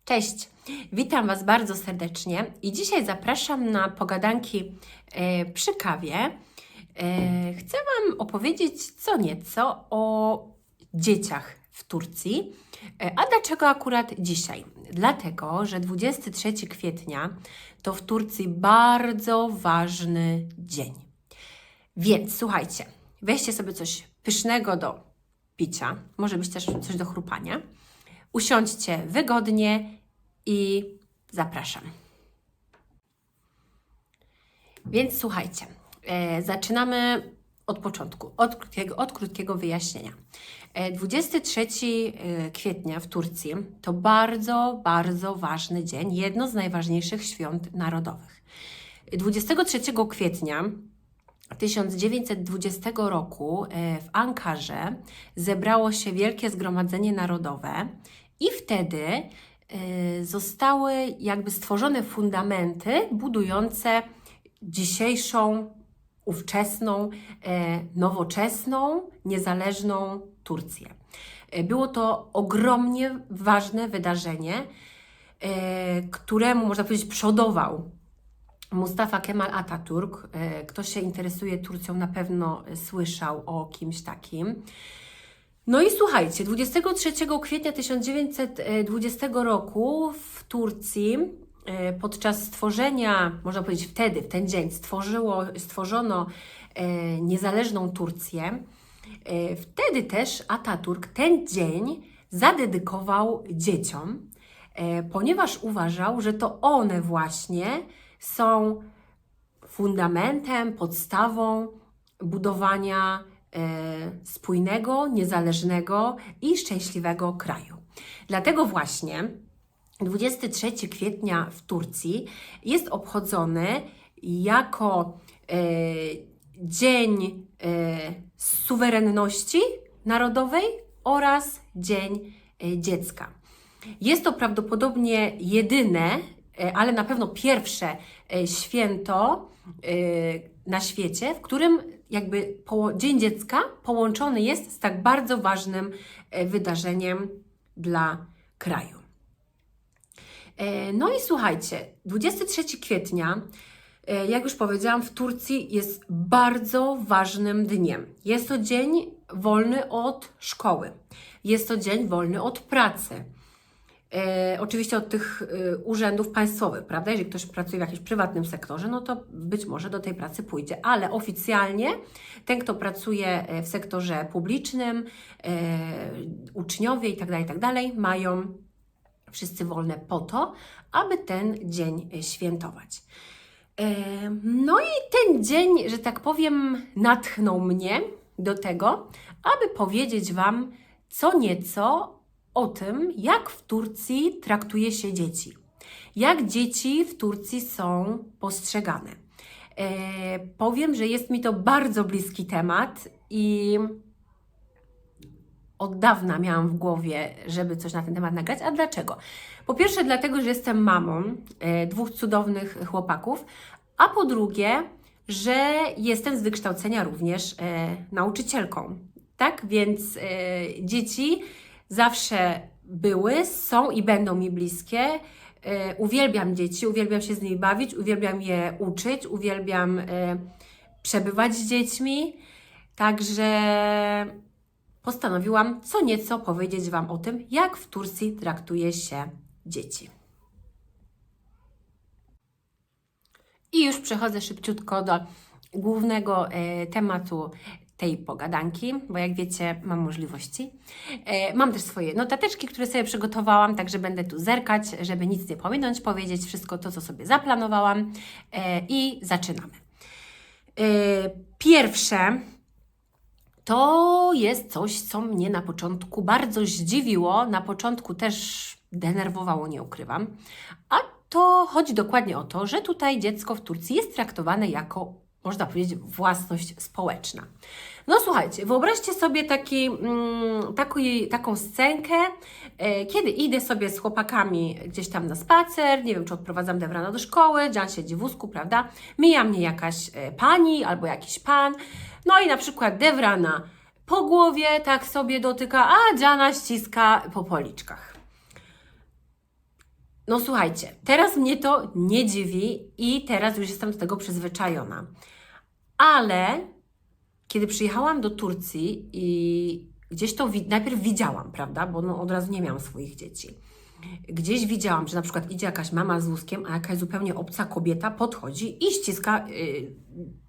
Cześć, witam Was bardzo serdecznie i dzisiaj zapraszam na pogadanki przy kawie. Chcę Wam opowiedzieć co nieco o dzieciach w Turcji. A dlaczego akurat dzisiaj? Dlatego, że 23 kwietnia to w Turcji bardzo ważny dzień. Więc słuchajcie, weźcie sobie coś pysznego do picia, może być też coś do chrupania. Usiądźcie wygodnie i zapraszam. Więc słuchajcie, zaczynamy od początku, od krótkiego wyjaśnienia. 23 kwietnia w Turcji to bardzo, bardzo ważny dzień, jedno z najważniejszych świąt narodowych. 23 kwietnia 1920 roku w Ankarze zebrało się Wielkie Zgromadzenie Narodowe i wtedy zostały jakby stworzone fundamenty budujące dzisiejszą, ówczesną, nowoczesną, niezależną Turcję. Było to ogromnie ważne wydarzenie, któremu, można powiedzieć, przodował Mustafa Kemal Atatürk. Kto się interesuje Turcją, na pewno słyszał o kimś takim. No i słuchajcie, 23 kwietnia 1920 roku w Turcji podczas stworzenia, można powiedzieć wtedy, w ten dzień stworzono niezależną Turcję. Wtedy też Atatürk ten dzień zadedykował dzieciom, ponieważ uważał, że to one właśnie są fundamentem, podstawą budowania spójnego, niezależnego i szczęśliwego kraju. Dlatego właśnie 23 kwietnia w Turcji jest obchodzony jako Dzień Suwerenności Narodowej oraz Dzień Dziecka. Jest to prawdopodobnie jedyne, ale na pewno pierwsze święto na świecie, w którym jakby Dzień Dziecka połączony jest z tak bardzo ważnym wydarzeniem dla kraju. No i słuchajcie, 23 kwietnia, jak już powiedziałam, w Turcji jest bardzo ważnym dniem. Jest to dzień wolny od szkoły, jest to dzień wolny od pracy. Oczywiście od tych urzędów państwowych, prawda? Jeżeli ktoś pracuje w jakimś prywatnym sektorze, no to być może do tej pracy pójdzie, ale oficjalnie ten, kto pracuje w sektorze publicznym, uczniowie itd., mają wszyscy wolne po to, aby ten dzień świętować. No i ten dzień, że tak powiem, natchnął mnie do tego, aby powiedzieć Wam co nieco o tym, jak w Turcji traktuje się dzieci. Jak dzieci w Turcji są postrzegane. Powiem, że jest mi to bardzo bliski temat i od dawna miałam w głowie, żeby coś na ten temat nagrać. A dlaczego? Po pierwsze dlatego, że jestem mamą dwóch cudownych chłopaków, a po drugie, że jestem z wykształcenia również nauczycielką. Tak? Więc dzieci zawsze były, są i będą mi bliskie. Uwielbiam dzieci, uwielbiam się z nimi bawić, uwielbiam je uczyć, uwielbiam przebywać z dziećmi. Także postanowiłam co nieco powiedzieć Wam o tym, jak w Turcji traktuje się dzieci. I już przechodzę szybciutko do głównego tematu tej pogadanki, bo jak wiecie, mam możliwości. Mam też swoje notateczki, które sobie przygotowałam, także będę tu zerkać, żeby nic nie pominąć, powiedzieć wszystko to, co sobie zaplanowałam i zaczynamy. Pierwsze to jest coś, co mnie na początku bardzo zdziwiło, na początku też denerwowało, nie ukrywam, a to chodzi dokładnie o to, że tutaj dziecko w Turcji jest traktowane jako, można powiedzieć, własność społeczna. No słuchajcie, wyobraźcie sobie taką scenkę, kiedy idę sobie z chłopakami gdzieś tam na spacer, nie wiem, czy odprowadzam Devrana do szkoły, Dzian siedzi w wózku, prawda? Mija mnie jakaś pani albo jakiś pan, no i na przykład Devrana po głowie tak sobie dotyka, a Dziana ściska po policzkach. No słuchajcie, teraz mnie to nie dziwi i teraz już jestem do tego przyzwyczajona. Ale kiedy przyjechałam do Turcji i gdzieś to najpierw widziałam, prawda, bo no od razu nie miałam swoich dzieci. Gdzieś widziałam, że na przykład idzie jakaś mama z wózkiem, a jakaś zupełnie obca kobieta podchodzi i ściska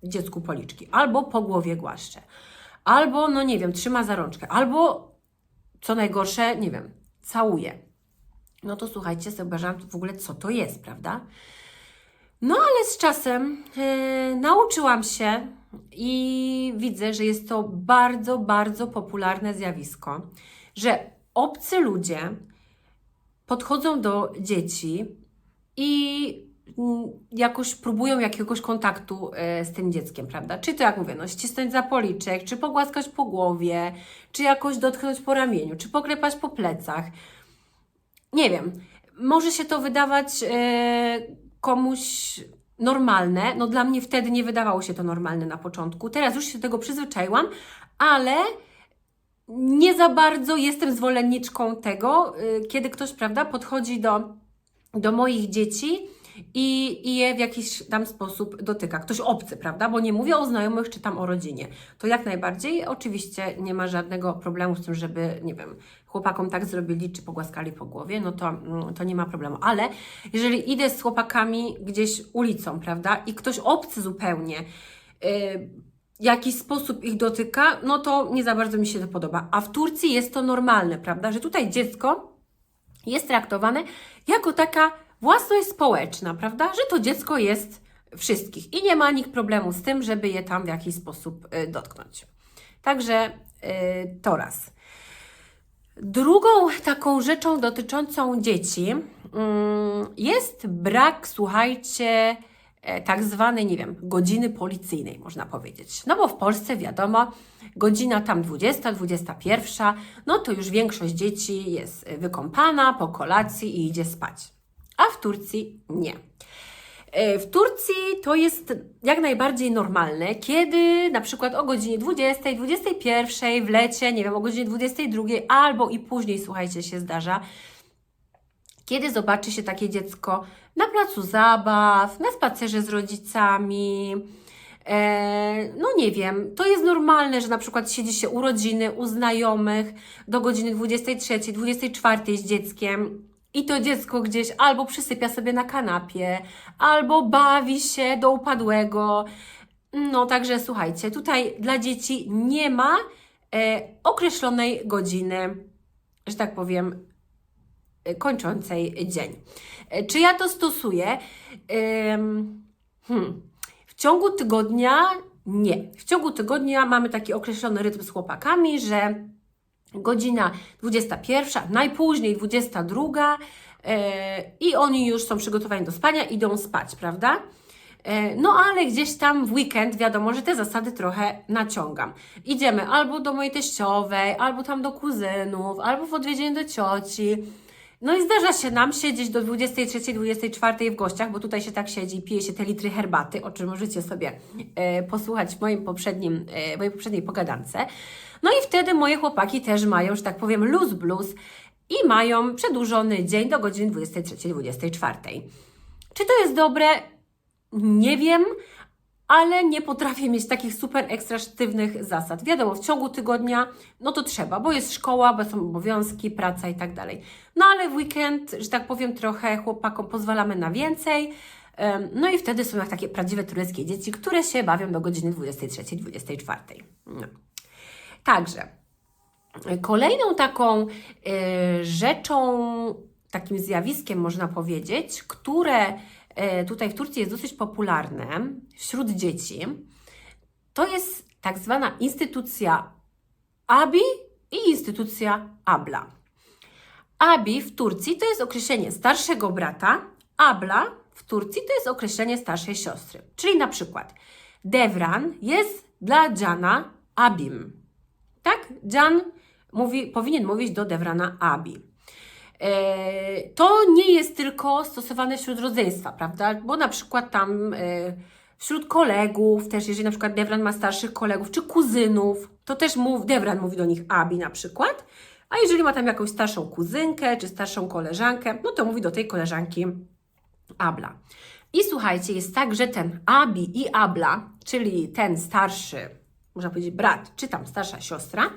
dziecku policzki. Albo po głowie głaszcze. Albo, no nie wiem, trzyma za rączkę. Albo, co najgorsze, nie wiem, całuje. No to słuchajcie, zobaczyłam w ogóle, co to jest, prawda? No ale z czasem nauczyłam się i widzę, że jest to bardzo, bardzo popularne zjawisko, że obcy ludzie podchodzą do dzieci i jakoś próbują jakiegoś kontaktu z tym dzieckiem, prawda? Czy to, jak mówię, no, ścisnąć za policzek, czy pogłaskać po głowie, czy jakoś dotknąć po ramieniu, czy poklepać po plecach. Nie wiem, może się to wydawać komuś normalne, no dla mnie wtedy nie wydawało się to normalne na początku, teraz już się do tego przyzwyczaiłam, ale nie za bardzo jestem zwolenniczką tego, kiedy ktoś, prawda, podchodzi do moich dzieci i je w jakiś tam sposób dotyka. Ktoś obcy, prawda, bo nie mówię o znajomych czy tam o rodzinie. To jak najbardziej, oczywiście nie ma żadnego problemu z tym, żeby, nie wiem, chłopakom tak zrobili, czy pogłaskali po głowie, no to nie ma problemu. Ale jeżeli idę z chłopakami gdzieś ulicą, prawda, i ktoś obcy zupełnie, w jakiś sposób ich dotyka, no to nie za bardzo mi się to podoba. A w Turcji jest to normalne, prawda, że tutaj dziecko jest traktowane jako taka własność społeczna, prawda, że to dziecko jest wszystkich i nie ma nikt problemu z tym, żeby je tam w jakiś sposób dotknąć. Także to raz. Drugą taką rzeczą dotyczącą dzieci jest brak, słuchajcie, tak zwanej, nie wiem, godziny policyjnej, można powiedzieć. No bo w Polsce, wiadomo, godzina tam 20, 21, no to już większość dzieci jest wykąpana po kolacji i idzie spać. A w Turcji nie. W Turcji to jest jak najbardziej normalne, kiedy na przykład o godzinie 20, 21 w lecie, nie wiem, o godzinie 22 albo i później, słuchajcie, się zdarza, kiedy zobaczy się takie dziecko na placu zabaw, na spacerze z rodzicami, no nie wiem, to jest normalne, że na przykład siedzi się u rodziny, u znajomych do godziny 23, 24 z dzieckiem i to dziecko gdzieś albo przysypia sobie na kanapie, albo bawi się do upadłego. No także słuchajcie, tutaj dla dzieci nie ma określonej godziny, że tak powiem, kończącej dzień. Czy ja to stosuję? W ciągu tygodnia nie. W ciągu tygodnia mamy taki określony rytm z chłopakami, że godzina 21, najpóźniej 22 i oni już są przygotowani do spania, idą spać, prawda? No ale gdzieś tam w weekend wiadomo, że te zasady trochę naciągam. Idziemy albo do mojej teściowej, albo tam do kuzynów, albo w odwiedziny do cioci. No i zdarza się nam siedzieć do 23, 24 w gościach, bo tutaj się tak siedzi i pije się te litry herbaty, o czym możecie sobie posłuchać w mojej poprzedniej pogadance. No i wtedy moje chłopaki też mają, że tak powiem, luz blues i mają przedłużony dzień do godziny 23, 24. Czy to jest dobre? Nie wiem, ale nie potrafię mieć takich super ekstra sztywnych zasad. Wiadomo, w ciągu tygodnia, no to trzeba, bo jest szkoła, bo są obowiązki, praca i tak dalej. No ale w weekend, że tak powiem, trochę chłopakom pozwalamy na więcej. No i wtedy są jak takie prawdziwe tureckie dzieci, które się bawią do godziny 23, 24. No. Także kolejną taką rzeczą, takim zjawiskiem można powiedzieć, które tutaj w Turcji jest dosyć popularne wśród dzieci, to jest tak zwana instytucja abi i instytucja abla. Abi w Turcji to jest określenie starszego brata, abla w Turcji to jest określenie starszej siostry. Czyli na przykład Devran jest dla Jana abim. Tak? Jan powinien mówić do Devrana abi. To nie jest tylko stosowane wśród rodzeństwa, prawda? Bo na przykład tam wśród kolegów, też jeżeli na przykład Devran ma starszych kolegów czy kuzynów, to też Devran mówi do nich abi na przykład, A jeżeli ma tam jakąś starszą kuzynkę czy starszą koleżankę, no to mówi do tej koleżanki abla. I słuchajcie, jest tak, że ten abi i abla, czyli ten starszy, można powiedzieć brat, czy tam starsza siostra,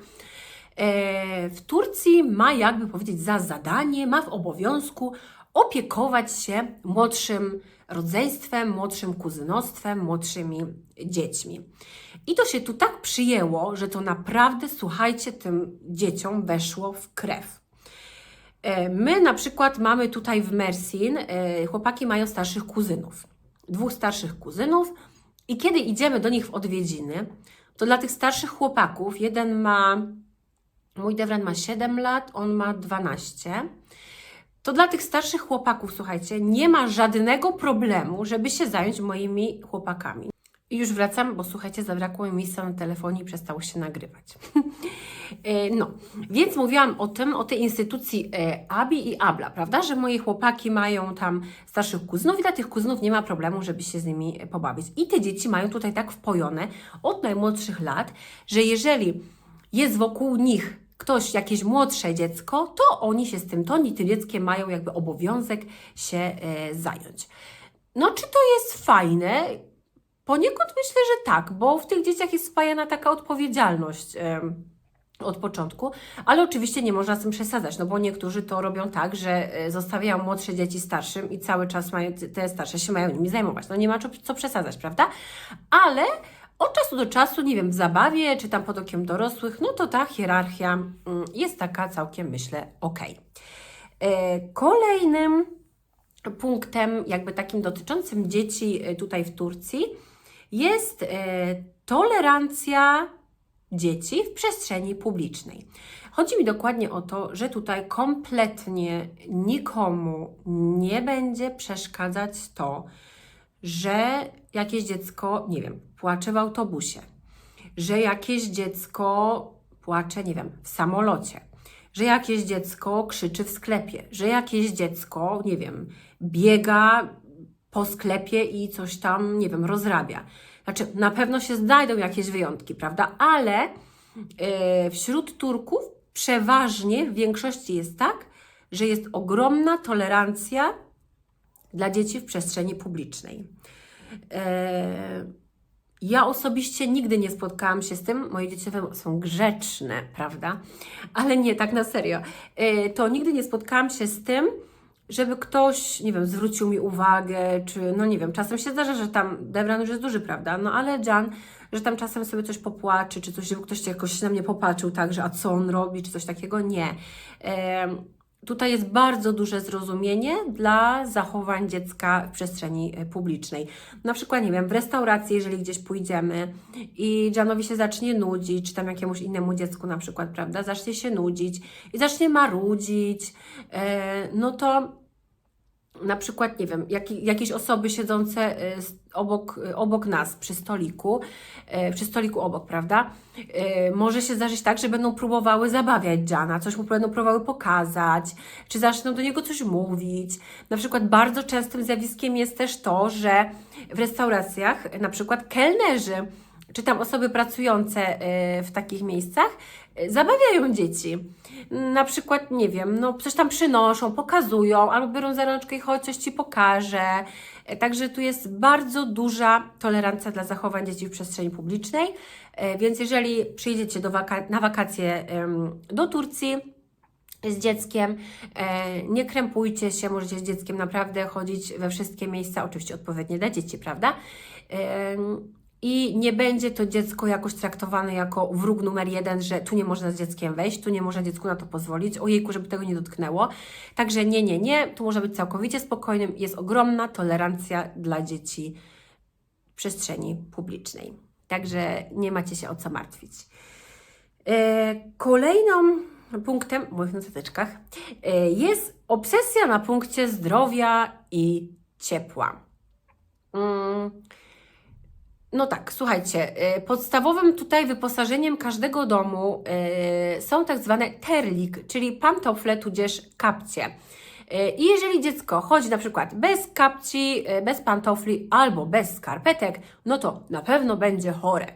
w Turcji ma, jakby powiedzieć, za zadanie, ma w obowiązku opiekować się młodszym rodzeństwem, młodszym kuzynostwem, młodszymi dziećmi. I to się tu tak przyjęło, że to naprawdę, słuchajcie, tym dzieciom weszło w krew. My na przykład mamy tutaj w Mersin, chłopaki mają starszych kuzynów, 2 starszych kuzynów i kiedy idziemy do nich w odwiedziny, to dla tych starszych chłopaków, mój Devran ma 7 lat, on ma 12, to dla tych starszych chłopaków, słuchajcie, nie ma żadnego problemu, żeby się zająć moimi chłopakami. I już wracam, bo słuchajcie, zabrakło mi miejsca na telefonie i przestało się nagrywać. No, więc mówiłam o tej instytucji abi i abla, prawda, że moje chłopaki mają tam starszych kuzynów i dla tych kuzynów nie ma problemu, żeby się z nimi pobawić. I te dzieci mają tutaj tak wpojone od najmłodszych lat, że jeżeli jest wokół nich ktoś, jakieś młodsze dziecko, to oni się z tym dzieckiem mają jakby obowiązek się zająć. No, czy to jest fajne? Poniekąd myślę, że tak, bo w tych dzieciach jest wpajana taka odpowiedzialność od początku, ale oczywiście nie można z tym przesadzać, no bo niektórzy to robią tak, że zostawiają młodsze dzieci starszym i cały czas te starsze się mają nimi zajmować. No nie ma co przesadzać, prawda? Ale od czasu do czasu, nie wiem, w zabawie czy tam pod okiem dorosłych, no to ta hierarchia jest taka całkiem, myślę, okej. Kolejnym punktem, jakby takim dotyczącym dzieci tutaj w Turcji, jest tolerancja dzieci w przestrzeni publicznej. Chodzi mi dokładnie o to, że tutaj kompletnie nikomu nie będzie przeszkadzać to, że jakieś dziecko, nie wiem, płacze w autobusie, że jakieś dziecko płacze, nie wiem, w samolocie, że jakieś dziecko krzyczy w sklepie, że jakieś dziecko, nie wiem, biega po sklepie i coś tam, nie wiem, rozrabia. Znaczy, na pewno się znajdą jakieś wyjątki, prawda? Ale wśród Turków przeważnie w większości jest tak, że jest ogromna tolerancja dla dzieci w przestrzeni publicznej. Ja osobiście nigdy nie spotkałam się z tym, moje dzieci są grzeczne, prawda? Ale nie, tak na serio. To nigdy nie spotkałam się z tym, żeby ktoś, nie wiem, zwrócił mi uwagę, czy, no nie wiem, czasem się zdarza, że tam Devran już jest duży, prawda? No ale Jan, że tam czasem sobie coś popłaczy, czy coś, żeby ktoś jakoś na mnie popatrzył, tak, że a co on robi, czy coś takiego, nie. Tutaj jest bardzo duże zrozumienie dla zachowań dziecka w przestrzeni publicznej. Na przykład, nie wiem, w restauracji, jeżeli gdzieś pójdziemy i Janowi się zacznie nudzić, czy tam jakiemuś innemu dziecku na przykład, prawda, zacznie się nudzić i zacznie marudzić, no to na przykład, nie wiem, jakieś osoby siedzące obok nas przy stoliku obok, prawda? Może się zdarzyć tak, że będą próbowały zabawiać Jana, coś mu będą próbowały pokazać, czy zaczną do niego coś mówić. Na przykład bardzo częstym zjawiskiem jest też to, że w restauracjach na przykład kelnerzy, czy tam osoby pracujące w takich miejscach zabawiają dzieci. Na przykład, nie wiem, no coś tam przynoszą, pokazują, albo biorą za rączkę i chodź, coś Ci pokażę. Także tu jest bardzo duża tolerancja dla zachowań dzieci w przestrzeni publicznej, więc jeżeli przyjedziecie na wakacje do Turcji z dzieckiem, nie krępujcie się, możecie z dzieckiem naprawdę chodzić we wszystkie miejsca, oczywiście odpowiednie dla dzieci, prawda? I nie będzie to dziecko jakoś traktowane jako wróg numer 1, że tu nie można z dzieckiem wejść, tu nie można dziecku na to pozwolić, ojejku, żeby tego nie dotknęło. Także nie, tu można być całkowicie spokojnym, jest ogromna tolerancja dla dzieci w przestrzeni publicznej. Także nie macie się o co martwić. Kolejnym punktem w moich notateczkach jest obsesja na punkcie zdrowia i ciepła. No tak, słuchajcie, podstawowym tutaj wyposażeniem każdego domu są tak zwane terlik, czyli pantofle tudzież kapcie. I jeżeli dziecko chodzi na przykład bez kapci, bez pantofli albo bez skarpetek, no to na pewno będzie chore.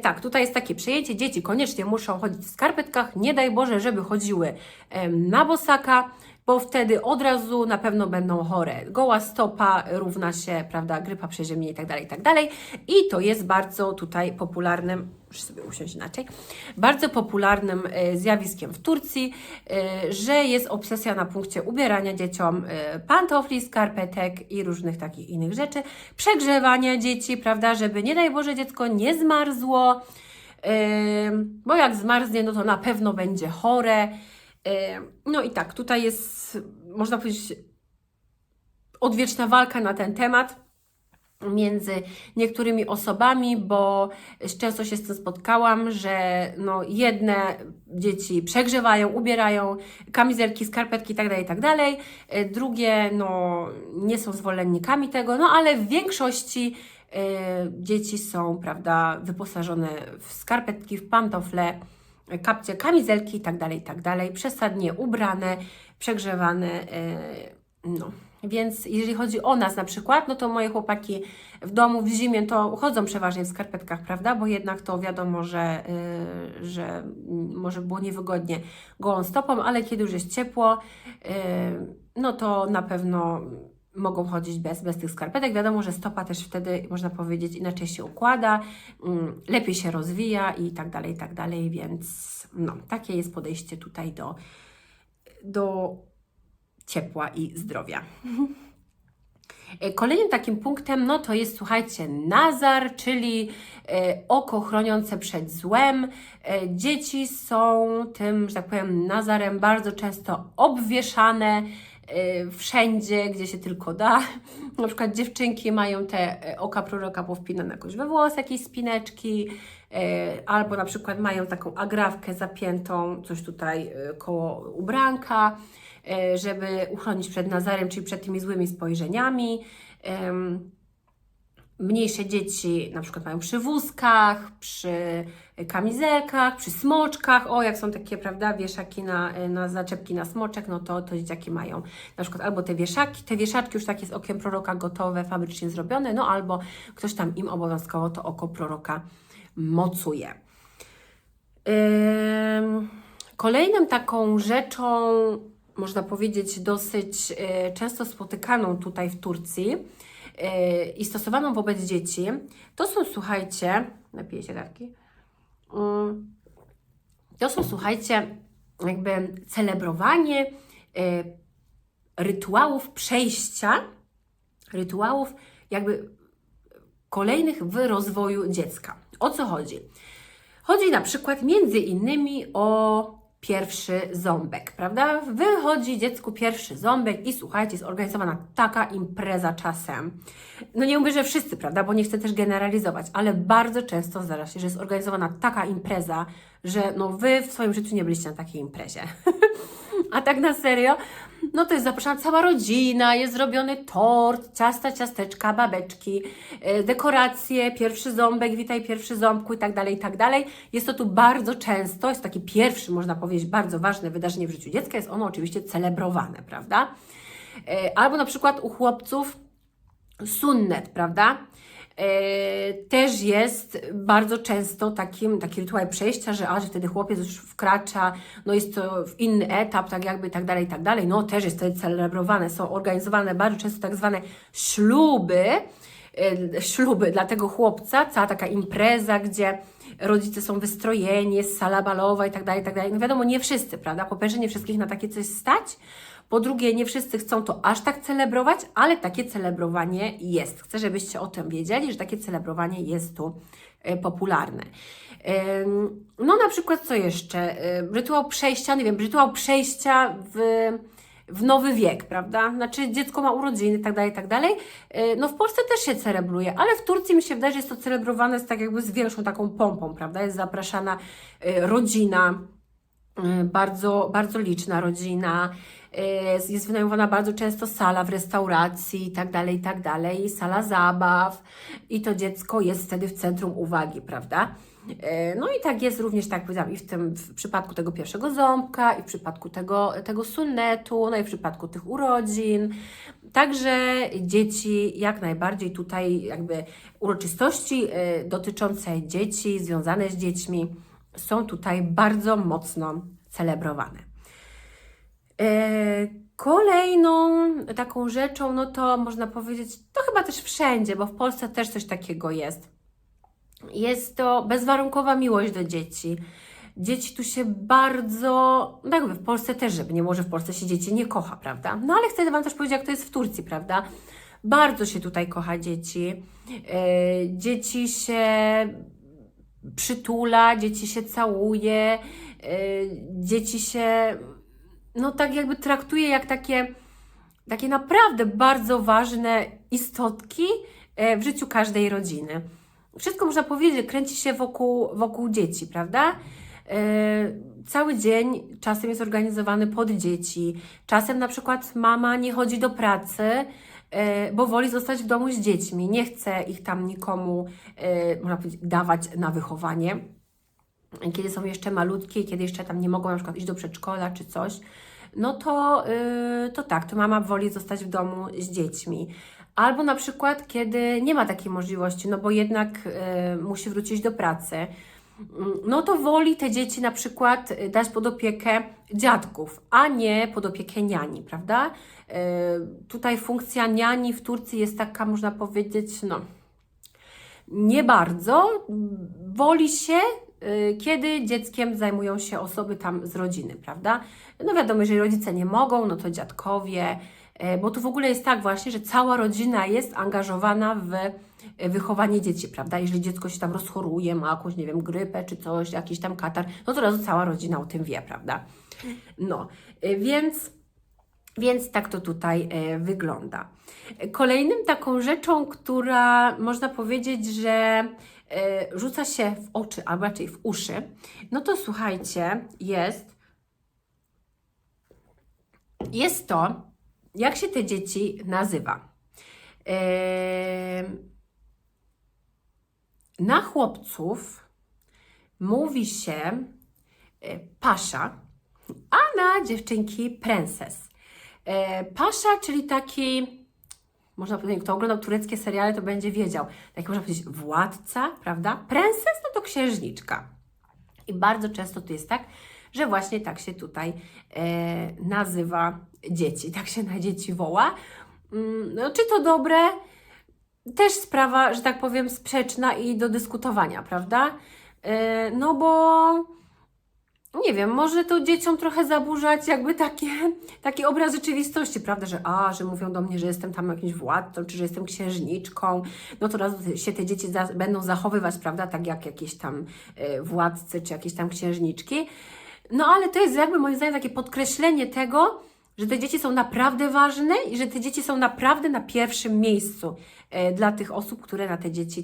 Tak, tutaj jest takie przejęcie, dzieci koniecznie muszą chodzić w skarpetkach, nie daj Boże, żeby chodziły na bosaka, bo wtedy od razu na pewno będą chore. Goła stopa równa się, prawda, grypa, przeziębienie i tak dalej, i tak dalej. I to jest bardzo tutaj popularnym, muszę sobie usiąść inaczej, bardzo popularnym zjawiskiem w Turcji, że jest obsesja na punkcie ubierania dzieciom pantofli, skarpetek i różnych takich innych rzeczy, przegrzewania dzieci, prawda, żeby nie daj Boże dziecko nie zmarzło, bo jak zmarznie, no to na pewno będzie chore. No i tak, tutaj jest, można powiedzieć, odwieczna walka na ten temat między niektórymi osobami, bo często się z tym spotkałam, że no jedne dzieci przegrzewają, ubierają kamizelki, skarpetki itd., itd., drugie no nie są zwolennikami tego, no ale w większości dzieci są, prawda, wyposażone w skarpetki, w pantofle, kapcie, kamizelki itd., przesadnie ubrane, przegrzewane, no. Więc jeżeli chodzi o nas na przykład, no to moje chłopaki w domu w zimie to chodzą przeważnie w skarpetkach, prawda, bo jednak to wiadomo, że może było niewygodnie gołą stopą, ale kiedy już jest ciepło, no to na pewno mogą chodzić bez tych skarpetek. Wiadomo, że stopa też wtedy, można powiedzieć, inaczej się układa, lepiej się rozwija i tak dalej, więc no, takie jest podejście tutaj do ciepła i zdrowia. Kolejnym takim punktem, no to jest, słuchajcie, nazar, czyli oko chroniące przed złem. Dzieci są tym, że tak powiem, nazarem bardzo często obwieszane wszędzie, gdzie się tylko da. Na przykład dziewczynki mają te oka proroka powpinane jakoś we włos, jakieś spineczki, albo na przykład mają taką agrafkę zapiętą, coś tutaj koło ubranka, żeby uchronić przed nazarem, czyli przed tymi złymi spojrzeniami. Mniejsze dzieci na przykład mają przy wózkach, przy kamizelkach, przy smoczkach. O, jak są takie, prawda, wieszaki na zaczepki na smoczek, no to dzieciaki mają na przykład albo te wieszaczki już takie z okiem proroka gotowe, fabrycznie zrobione, no albo ktoś tam im obowiązkowo to oko proroka mocuje. Kolejną taką rzeczą, można powiedzieć, dosyć często spotykaną tutaj w Turcji i stosowaną wobec dzieci, to są, słuchajcie, napiję się dawki, to są, słuchajcie, jakby celebrowanie rytuałów przejścia, rytuałów jakby kolejnych w rozwoju dziecka. O co chodzi? Chodzi na przykład między innymi o pierwszy ząbek, prawda? Wychodzi dziecku pierwszy ząbek i słuchajcie, jest organizowana taka impreza czasem. No nie mówię, że wszyscy, prawda, bo nie chcę też generalizować, ale bardzo często zdarza się, że jest organizowana taka impreza, że no Wy w swoim życiu nie byliście na takiej imprezie. A tak na serio, no to jest zaproszona cała rodzina, jest zrobiony tort, ciasta, ciasteczka, babeczki, dekoracje, pierwszy ząbek, witaj pierwszy ząbku i tak dalej, i tak dalej. Jest to tu bardzo często, jest taki pierwszy, można powiedzieć, bardzo ważne wydarzenie w życiu dziecka, jest ono oczywiście celebrowane, prawda? Albo na przykład u chłopców sunnet, prawda? Też jest bardzo często taki rytuał przejścia, że wtedy chłopiec już wkracza, no jest to w inny etap, tak jakby, i tak dalej, no też jest wtedy celebrowane, są organizowane bardzo często tak zwane śluby dla tego chłopca, cała taka impreza, gdzie rodzice są wystrojeni, jest sala balowa i tak dalej, no wiadomo, nie wszyscy, prawda, po pierwsze nie wszystkich na takie coś stać, po drugie, nie wszyscy chcą to aż tak celebrować, ale takie celebrowanie jest. Chcę, żebyście o tym wiedzieli, że takie celebrowanie jest tu popularne. No na przykład co jeszcze? Rytuał przejścia, nie wiem, rytuał przejścia w nowy wiek, prawda? Znaczy dziecko ma urodziny, tak dalej. No w Polsce też się celebruje, ale w Turcji mi się wydaje, że jest to celebrowane z tak jakby z większą taką pompą, prawda? Jest zapraszana rodzina, bardzo, bardzo liczna rodzina. jest wynajmowana bardzo często sala w restauracji i tak dalej, sala zabaw i to dziecko jest wtedy w centrum uwagi, prawda? No i tak jest również, tak jak powiedziałam, i w przypadku tego pierwszego ząbka, i w przypadku tego sunnetu, no i w przypadku tych urodzin. Także dzieci jak najbardziej tutaj jakby uroczystości dotyczące dzieci, związane z dziećmi są tutaj bardzo mocno celebrowane. Kolejną taką rzeczą, no to można powiedzieć, to chyba też wszędzie, bo w Polsce też coś takiego jest. Jest to bezwarunkowa miłość do dzieci. Dzieci tu się bardzo, tak jak mówię, w Polsce też, żeby nie może w Polsce się dzieci nie kocha, prawda? No ale chcę Wam też powiedzieć, jak to jest w Turcji, prawda? Bardzo się tutaj kocha dzieci. Dzieci się przytula, dzieci się całuje, dzieci się, no tak jakby traktuje jak takie naprawdę bardzo ważne istotki w życiu każdej rodziny. Wszystko można powiedzieć, kręci się wokół dzieci, prawda? Cały dzień czasem jest organizowany pod dzieci. Czasem na przykład mama nie chodzi do pracy, bo woli zostać w domu z dziećmi. Nie chce ich tam nikomu, można powiedzieć, dawać na wychowanie. Kiedy są jeszcze malutkie, kiedy jeszcze tam nie mogą na przykład iść do przedszkola czy coś, no to tak, to mama woli zostać w domu z dziećmi. Albo na przykład, kiedy nie ma takiej możliwości, no bo jednak musi wrócić do pracy, no to woli te dzieci na przykład dać pod opiekę dziadków, a nie pod opiekę niani, prawda? Tutaj funkcja niani w Turcji jest taka, można powiedzieć, no nie bardzo. Woli się, kiedy dzieckiem zajmują się osoby tam z rodziny, prawda? No wiadomo, jeżeli rodzice nie mogą, no to dziadkowie, bo tu w ogóle jest tak właśnie, że cała rodzina jest angażowana w wychowanie dzieci, prawda? Jeżeli dziecko się tam rozchoruje, ma jakąś, nie wiem, grypę czy coś, jakiś tam katar, no to od razu cała rodzina o tym wie, prawda? No, więc tak to tutaj wygląda. Kolejnym taką rzeczą, która można powiedzieć, że rzuca się w oczy, albo raczej w uszy, no to słuchajcie, jest to, jak się te dzieci nazywa. Na chłopców mówi się pasza, a na dziewczynki princes. Pasza, czyli taki, można powiedzieć, kto oglądał tureckie seriale, to będzie wiedział, taki można powiedzieć władca, prawda? Princes no to księżniczka. I bardzo często to jest tak, że właśnie tak się tutaj nazywa dzieci, tak się na dzieci woła. No, czy to dobre? Też sprawa, że tak powiem, sprzeczna i do dyskutowania, prawda? No bo nie wiem, może to dzieciom trochę zaburzać jakby taki obraz rzeczywistości, prawda, że mówią do mnie, że jestem tam jakimś władcą, czy że jestem księżniczką, no to raz się te dzieci będą zachowywać, prawda, tak jak jakieś tam władcy, czy jakieś tam księżniczki. No ale to jest jakby moim zdaniem takie podkreślenie tego, że te dzieci są naprawdę ważne i że te dzieci są naprawdę na pierwszym miejscu dla tych osób, które na te dzieci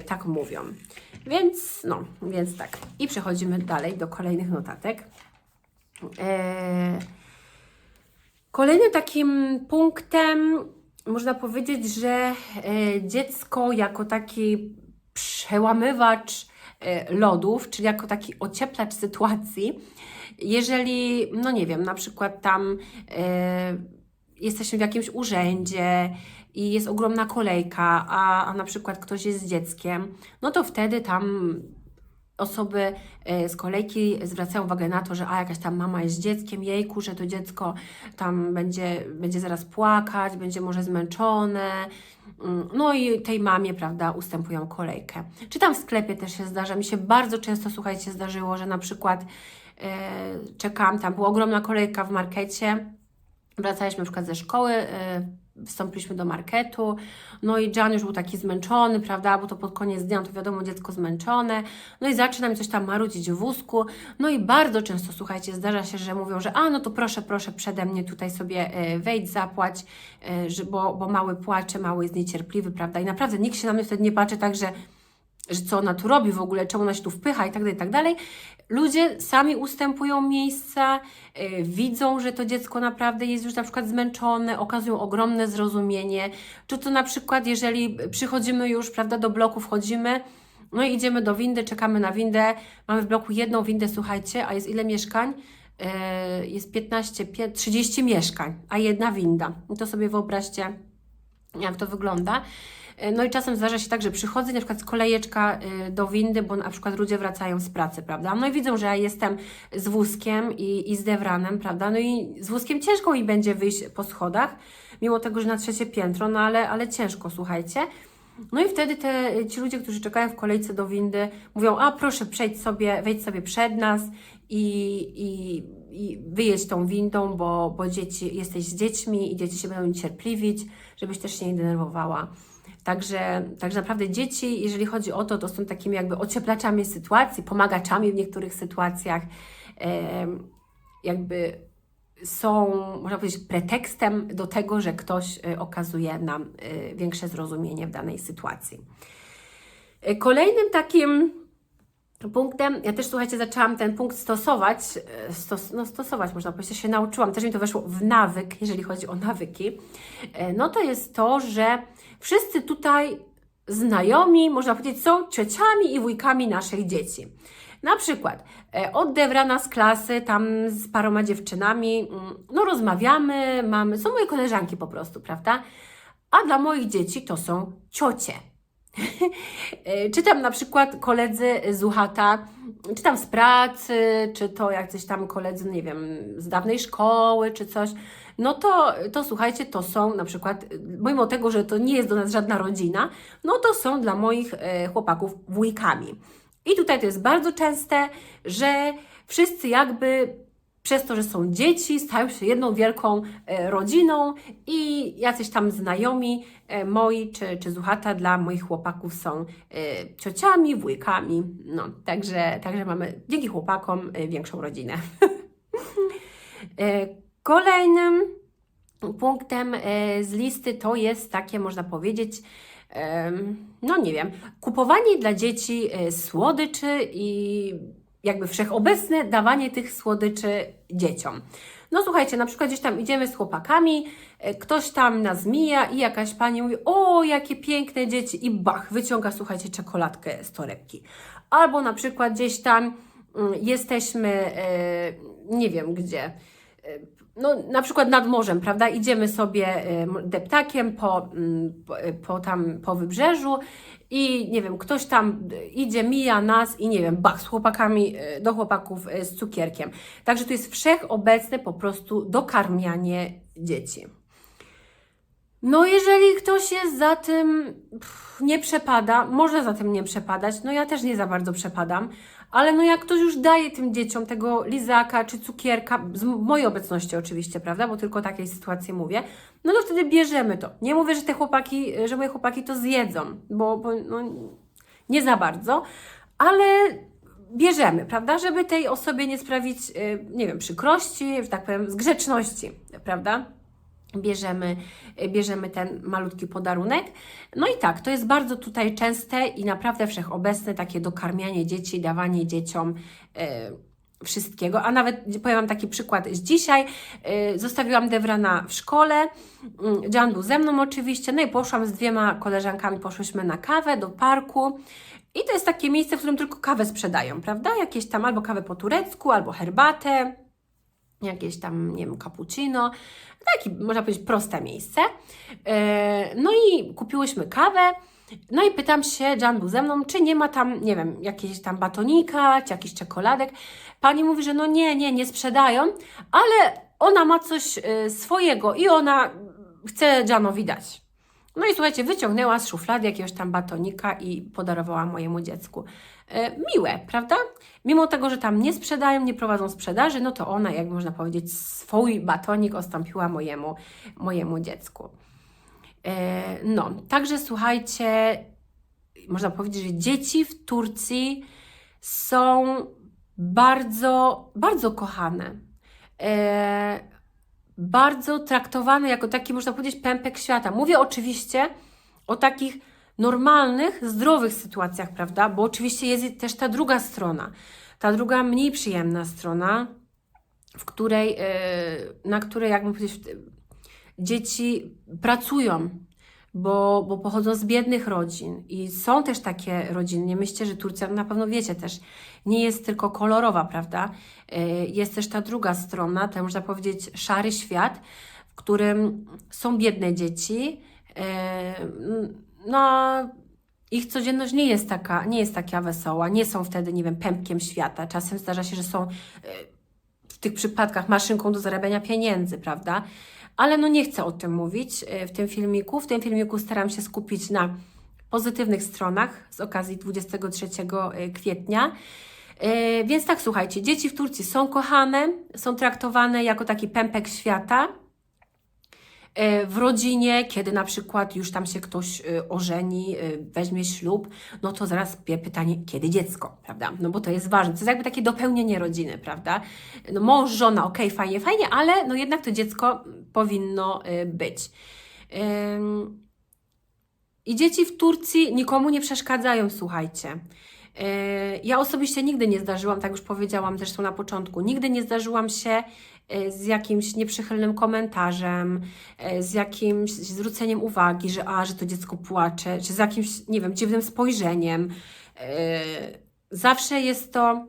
tak mówią. Więc tak. I przechodzimy dalej do kolejnych notatek. Kolejnym takim punktem można powiedzieć, że dziecko jako taki przełamywacz lodów, czyli jako taki ocieplacz sytuacji, jeżeli, no nie wiem, na przykład tam jesteśmy w jakimś urzędzie i jest ogromna kolejka, a na przykład ktoś jest z dzieckiem, no to wtedy tam osoby z kolejki zwracają uwagę na to, że jakaś tam mama jest z dzieckiem, jejku, że to dziecko tam będzie zaraz płakać, będzie może zmęczone. No i tej mamie, prawda, ustępują kolejkę. Czy tam w sklepie też się zdarza, mi się bardzo często, słuchajcie, zdarzyło, że na przykład czekałam, tam była ogromna kolejka w markecie, wracaliśmy na przykład ze szkoły, wstąpiliśmy do marketu, no i Jan już był taki zmęczony, prawda, bo to pod koniec dnia, to wiadomo, dziecko zmęczone, no i zaczyna mi coś tam marudzić w wózku, no i bardzo często, słuchajcie, zdarza się, że mówią, że no to proszę przede mnie tutaj sobie wejdź, zapłać, bo mały płacze, mały jest niecierpliwy, prawda, i naprawdę nikt się na mnie wtedy nie patrzy tak, że co ona tu robi w ogóle, czemu ona się tu wpycha i tak dalej, ludzie sami ustępują miejsca, widzą, że to dziecko naprawdę jest już na przykład zmęczone, okazują ogromne zrozumienie. Czy to na przykład, jeżeli przychodzimy już, prawda, do bloku, wchodzimy, no i idziemy do windy, czekamy na windę, mamy w bloku jedną windę, słuchajcie, a jest ile mieszkań? Jest 15, 30 mieszkań, a jedna winda. I to sobie wyobraźcie, jak to wygląda. No i czasem zdarza się tak, że przychodzę, na przykład z kolejeczka do windy, bo na przykład ludzie wracają z pracy, prawda? No i widzą, że ja jestem z wózkiem i z dewranem, prawda? No i z wózkiem ciężko mi będzie wyjść po schodach, mimo tego, że na 3. piętro, no ale ciężko, słuchajcie. No i wtedy ci ludzie, którzy czekają w kolejce do windy, mówią, a proszę wejdź sobie przed nas i wyjedź tą windą, bo jesteś z dziećmi i dzieci się będą niecierpliwić, żebyś też się nie denerwowała. Także naprawdę dzieci, jeżeli chodzi o to, to są takimi jakby ocieplaczami sytuacji, pomagaczami w niektórych sytuacjach, jakby są, można powiedzieć, pretekstem do tego, że ktoś okazuje nam większe zrozumienie w danej sytuacji. Kolejnym takim punktem, ja też, słuchajcie, zaczęłam ten punkt stosować, można powiedzieć, się nauczyłam, też mi to weszło w nawyk, jeżeli chodzi o nawyki, no to jest to, że wszyscy tutaj znajomi, można powiedzieć, są ciociami i wujkami naszych dzieci. Na przykład od Dewrana z klasy, tam z paroma dziewczynami, no rozmawiamy, są moje koleżanki po prostu, prawda? A dla moich dzieci to są ciocie. Czy tam na przykład koledzy z UCHATA, czy tam z pracy, czy to jacyś tam koledzy, nie wiem, z dawnej szkoły, czy coś, no to słuchajcie, to są na przykład, mimo tego, że to nie jest do nas żadna rodzina, no to są dla moich chłopaków wujkami. I tutaj to jest bardzo częste, że wszyscy jakby przez to, że są dzieci, stają się jedną wielką rodziną i jacyś tam znajomi moi czy z UCHATA dla moich chłopaków są ciociami, wujkami. No, także mamy dzięki chłopakom większą rodzinę. Kolejnym punktem z listy to jest takie, można powiedzieć, no nie wiem, kupowanie dla dzieci słodyczy i jakby wszechobecne dawanie tych słodyczy dzieciom. No słuchajcie, na przykład gdzieś tam idziemy z chłopakami, ktoś tam nas mija i jakaś pani mówi, o jakie piękne dzieci i bach, wyciąga, słuchajcie, czekoladkę z torebki. Albo na przykład gdzieś tam jesteśmy, nie wiem gdzie, no na przykład nad morzem, prawda, idziemy sobie deptakiem po wybrzeżu i nie wiem, ktoś tam idzie, mija nas i nie wiem, bach, z chłopakami, do chłopaków z cukierkiem. Także to jest wszechobecne po prostu dokarmianie dzieci. No jeżeli ktoś jest za tym, nie przepada, można za tym nie przepadać, no ja też nie za bardzo przepadam, ale no jak ktoś już daje tym dzieciom tego lizaka czy cukierka, w mojej obecności oczywiście, prawda, bo tylko takiej sytuacji mówię, no to wtedy bierzemy to. Nie mówię, że moje chłopaki to zjedzą, bo no, nie za bardzo, ale bierzemy, prawda, żeby tej osobie nie sprawić, nie wiem, przykrości, że tak powiem, z grzeczności, prawda? Bierzemy ten malutki podarunek. No i tak, to jest bardzo tutaj częste i naprawdę wszechobecne takie dokarmianie dzieci, dawanie dzieciom wszystkiego. A nawet powiem Wam taki przykład z dzisiaj. Zostawiłam Dewrana w szkole, Jan był ze mną oczywiście, no i poszłam z 2 koleżankami, poszłyśmy na kawę do parku. I to jest takie miejsce, w którym tylko kawę sprzedają, prawda? Jakieś tam albo kawę po turecku, albo herbatę, jakieś tam, nie wiem, cappuccino, takie, można powiedzieć, proste miejsce. No i kupiłyśmy kawę, no i pytam się, Jan był ze mną, czy nie ma tam, nie wiem, jakiegoś tam batonika, czy jakichś czekoladek. Pani mówi, że no nie sprzedają, ale ona ma coś swojego i ona chce Janowi dać. No i słuchajcie, wyciągnęła z szuflady jakiegoś tam batonika i podarowała mojemu dziecku. Miłe, prawda? Mimo tego, że tam nie sprzedają, nie prowadzą sprzedaży, no to ona, jak można powiedzieć, swój batonik ostąpiła mojemu dziecku. No, także słuchajcie, można powiedzieć, że dzieci w Turcji są bardzo, bardzo kochane. Bardzo traktowane jako taki, można powiedzieć, pępek świata. Mówię oczywiście o takich normalnych, zdrowych sytuacjach, prawda? Bo oczywiście jest też ta druga strona. Ta druga, mniej przyjemna strona, w której, na której, jakby powiedzieć, dzieci pracują, bo pochodzą z biednych rodzin i są też takie rodziny. Nie myślcie, że Turcja, na pewno wiecie też, nie jest tylko kolorowa, prawda? Jest też ta druga strona, to można powiedzieć szary świat, w którym są biedne dzieci. No, ich codzienność nie jest taka wesoła, nie są wtedy, nie wiem, pępkiem świata. Czasem zdarza się, że są w tych przypadkach maszynką do zarabiania pieniędzy, prawda? Ale no nie chcę o tym mówić w tym filmiku. W tym filmiku staram się skupić na pozytywnych stronach z okazji 23 kwietnia. Więc tak, słuchajcie, dzieci w Turcji są kochane, są traktowane jako taki pępek świata. W rodzinie, kiedy na przykład już tam się ktoś ożeni, weźmie ślub, no to zaraz pytanie, kiedy dziecko, prawda? No bo to jest ważne, to jest jakby takie dopełnienie rodziny, prawda? No mąż, żona, okej, fajnie, fajnie, ale no jednak to dziecko powinno być. I dzieci w Turcji nikomu nie przeszkadzają, słuchajcie. Ja osobiście nigdy nie zdarzyłam, tak już powiedziałam zresztą na początku, nigdy nie zdarzyłam się z jakimś nieprzychylnym komentarzem, z jakimś zwróceniem uwagi, że to dziecko płacze, czy z jakimś, nie wiem, dziwnym spojrzeniem. Zawsze jest to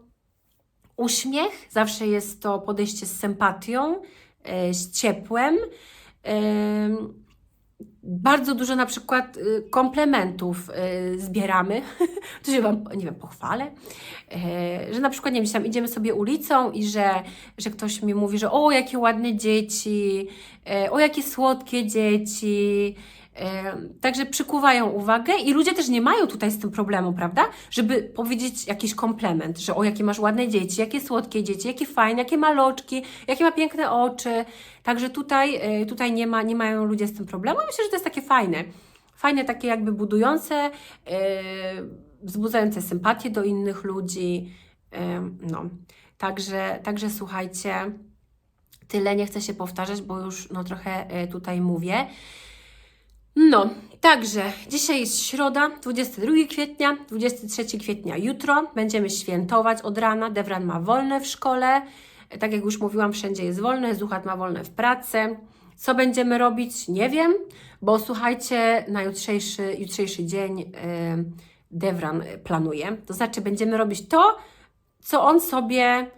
uśmiech, zawsze jest to podejście z sympatią, z ciepłem. Bardzo dużo na przykład komplementów zbieramy, to się Wam, nie wiem, pochwalę, że na przykład, nie wiem, tam idziemy sobie ulicą i że ktoś mi mówi, że o, jakie ładne dzieci, o, jakie słodkie dzieci, także przykuwają uwagę i ludzie też nie mają tutaj z tym problemu, prawda, żeby powiedzieć jakiś komplement, że o, jakie masz ładne dzieci, jakie słodkie dzieci, jakie fajne, jakie maloczki, jakie ma piękne oczy, także tutaj nie mają ludzie z tym problemu. Myślę, że to jest takie fajne, takie jakby budujące, wzbudzające sympatię do innych ludzi, no, także słuchajcie, tyle, nie chcę się powtarzać, bo już no trochę tutaj mówię. No, także dzisiaj jest środa, 22 kwietnia, 23 kwietnia jutro. Będziemy świętować od rana. Devran ma wolne w szkole. Tak jak już mówiłam, wszędzie jest wolne. Zuchat ma wolne w pracy. Co będziemy robić? Nie wiem, bo słuchajcie, na jutrzejszy dzień Devran planuje. To znaczy będziemy robić to, co on sobie,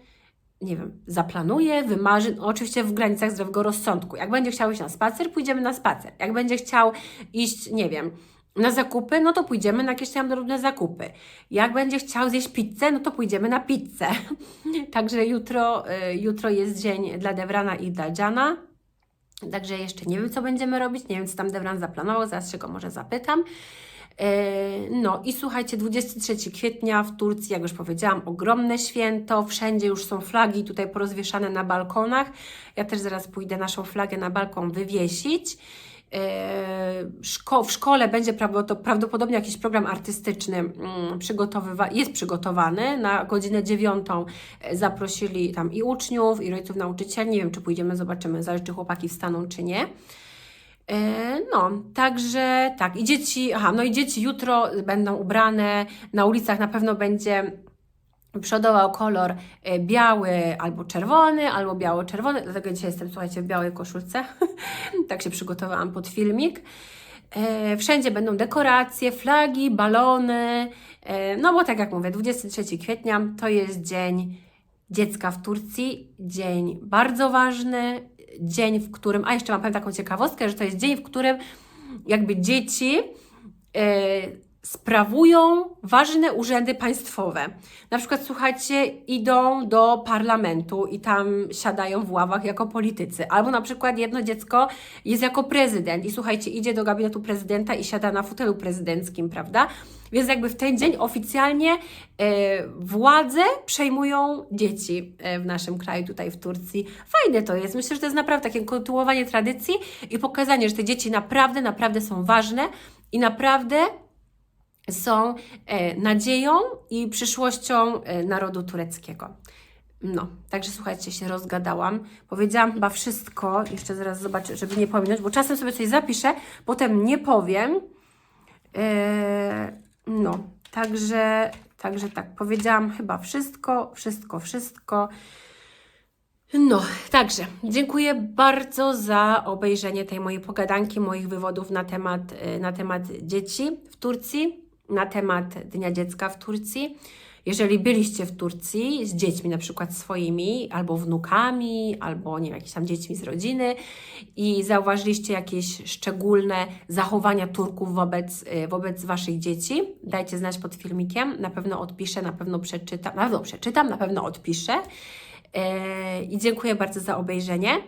nie wiem, zaplanuje, wymarzy, no, oczywiście w granicach zdrowego rozsądku. Jak będzie chciał iść na spacer, pójdziemy na spacer. Jak będzie chciał iść, nie wiem, na zakupy, no to pójdziemy na jakieś tam drobne zakupy. Jak będzie chciał zjeść pizzę, no to pójdziemy na pizzę. Także jutro jest dzień dla Devrana i dla Jana. Także jeszcze nie wiem, co będziemy robić, nie wiem, co tam Devran zaplanował, zaraz się go może zapytam. No i słuchajcie, 23 kwietnia w Turcji, jak już powiedziałam, ogromne święto, wszędzie już są flagi tutaj porozwieszane na balkonach. Ja też zaraz pójdę naszą flagę na balkon wywiesić. W szkole będzie prawdopodobnie jakiś program artystyczny jest przygotowany. Na godzinę 9 zaprosili tam i uczniów, i rodziców, nauczycieli. Nie wiem, czy pójdziemy, zobaczymy, zależy, czy chłopaki wstaną, czy nie. No, także tak, i dzieci jutro będą ubrane, na ulicach na pewno będzie przodował kolor biały albo czerwony, albo biało-czerwony, dlatego dzisiaj jestem, słuchajcie, w białej koszulce, tak się przygotowałam pod filmik. Wszędzie będą dekoracje, flagi, balony, no bo tak jak mówię, 23 kwietnia to jest Dzień Dziecka w Turcji, dzień bardzo ważny, dzień, w którym, a jeszcze mam powiem taką ciekawostkę, że to jest dzień, w którym jakby dzieci sprawują ważne urzędy państwowe. Na przykład, słuchajcie, idą do parlamentu i tam siadają w ławach jako politycy. Albo na przykład jedno dziecko jest jako prezydent i słuchajcie, idzie do gabinetu prezydenta i siada na fotelu prezydenckim, prawda? Więc jakby w ten dzień oficjalnie władzę przejmują dzieci w naszym kraju, tutaj w Turcji. Fajne to jest. Myślę, że to jest naprawdę takie kontynuowanie tradycji i pokazanie, że te dzieci naprawdę są ważne i naprawdę są nadzieją i przyszłością narodu tureckiego. No, także słuchajcie, się rozgadałam. Powiedziałam chyba wszystko. Jeszcze zaraz zobaczę, żeby nie pominąć, bo czasem sobie coś zapiszę, potem nie powiem. No, Także tak, powiedziałam chyba wszystko. No, także dziękuję bardzo za obejrzenie tej mojej pogadanki, moich wywodów na temat dzieci w Turcji, na temat Dnia Dziecka w Turcji. Jeżeli byliście w Turcji z dziećmi, na przykład swoimi, albo wnukami, albo nie wiem, jakimiś tam dziećmi z rodziny i zauważyliście jakieś szczególne zachowania Turków wobec Waszych dzieci, dajcie znać pod filmikiem, na pewno odpiszę, na pewno przeczytam, na pewno odpiszę. I dziękuję bardzo za obejrzenie.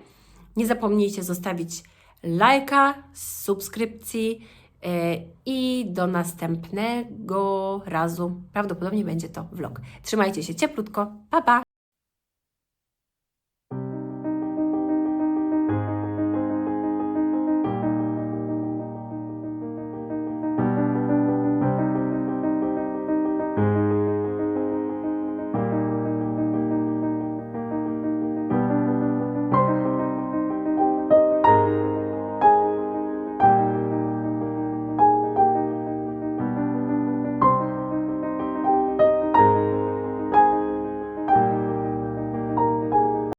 Nie zapomnijcie zostawić lajka, subskrypcji i do następnego razu. Prawdopodobnie będzie to vlog. Trzymajcie się cieplutko. Pa, pa!